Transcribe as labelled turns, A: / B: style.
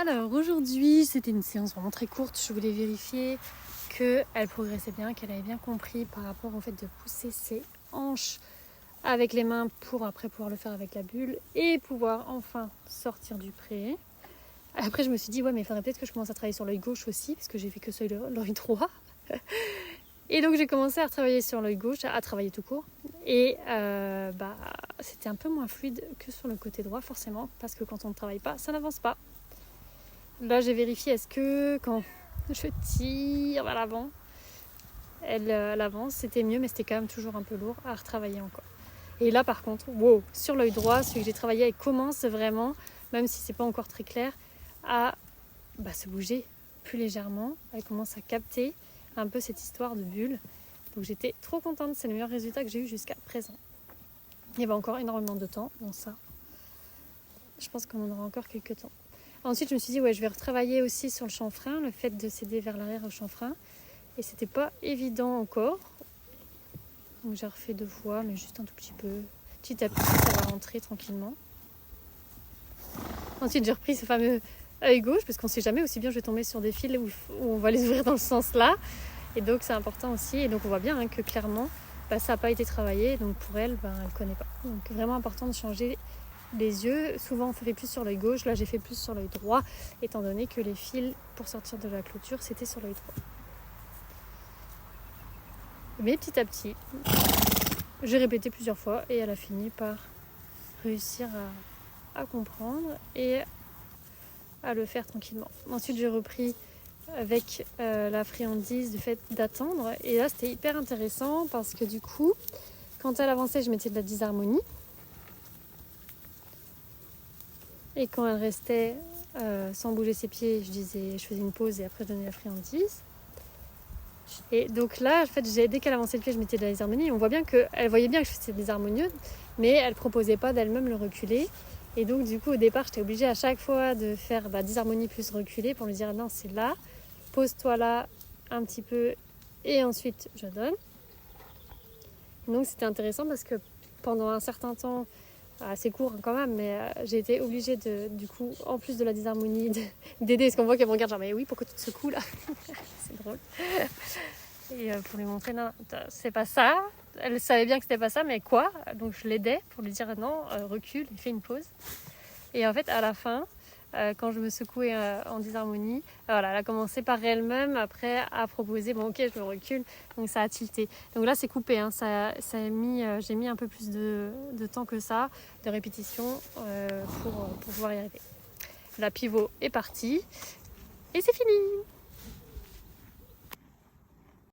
A: Alors aujourd'hui, c'était une séance vraiment très courte. Je voulais vérifier qu'elle progressait bien, qu'elle avait bien compris par rapport au fait de pousser ses hanches avec les mains pour après pouvoir le faire avec la bulle et pouvoir enfin sortir du pré. Après, je me suis dit, ouais, mais il faudrait peut-être que je commence à travailler sur l'œil gauche aussi, parce que j'ai fait que sur l'œil droit. Et donc, j'ai commencé à travailler sur l'œil gauche, à travailler tout court. Et c'était un peu moins fluide que sur le côté droit, forcément, parce que quand on ne travaille pas, ça n'avance pas. Là, j'ai vérifié, est-ce que quand je tire vers l'avant, elle avance, c'était mieux, mais c'était quand même toujours un peu lourd à retravailler encore. Et là, par contre, wow, sur l'œil droit, celui que j'ai travaillé, elle commence vraiment, même si c'est pas encore très clair, à se bouger plus légèrement. Elle commence à capter un peu cette histoire de bulle. Donc j'étais trop contente, c'est le meilleur résultat que j'ai eu jusqu'à présent. Il y avait encore énormément de temps, bon ça, je pense qu'on en aura encore quelques temps. Ensuite, je me suis dit, ouais, je vais retravailler aussi sur le chanfrein, le fait de céder vers l'arrière au chanfrein. Et c'était pas évident encore. Donc j'ai refait 2 fois, mais juste un tout petit peu. Petit à petit, ça va rentrer tranquillement. Ensuite, j'ai repris ce fameux œil gauche, parce qu'on sait jamais, aussi bien je vais tomber sur des fils où on va les ouvrir dans ce sens-là. Et donc c'est important aussi. Et donc on voit bien que clairement, ça n'a pas été travaillé. Donc pour elle, elle ne connaît pas. Donc vraiment important de changer les yeux. Souvent on fait plus sur l'œil gauche. Là j'ai fait plus sur l'œil droit, étant donné que les fils pour sortir de la clôture, c'était sur l'œil droit. Mais petit à petit, j'ai répété plusieurs fois et elle a fini par réussir à comprendre et à le faire tranquillement. Ensuite j'ai repris avec la friandise du fait d'attendre, et là c'était hyper intéressant parce que du coup quand elle avançait, je mettais de la disharmonie, et quand elle restait sans bouger ses pieds, je faisais une pause et après je donnais la friandise. Et donc là, en fait, dès qu'elle avançait le pied, je mettais de la disharmonie. On voit bien qu'elle voyait bien que je faisais des harmonieuses, mais elle proposait pas d'elle-même le reculer. Et donc du coup au départ, j'étais obligée à chaque fois de faire disharmonie plus reculer pour lui dire non, c'est là, pose-toi là un petit peu et ensuite je donne. Donc c'était intéressant parce que pendant un certain temps, assez court quand même, mais j'ai été obligée du coup, en plus de la disharmonie, d'aider, parce qu'on voit qu'elle me regarde genre mais oui, pourquoi tu te secoues là? C'est drôle. Et pour lui montrer non, c'est pas ça. Elle savait bien que c'était pas ça, mais quoi? Donc je l'aidais pour lui dire non, recule et fais une pause. Et en fait à la fin, quand je me secouais en disharmonie, voilà, elle a commencé par elle-même après à proposer bon ok, je me recule, donc ça a tilté. Donc là c'est coupé, hein, j'ai mis un peu plus de temps que ça, de répétition pour pouvoir y arriver. La pivot est partie et c'est fini.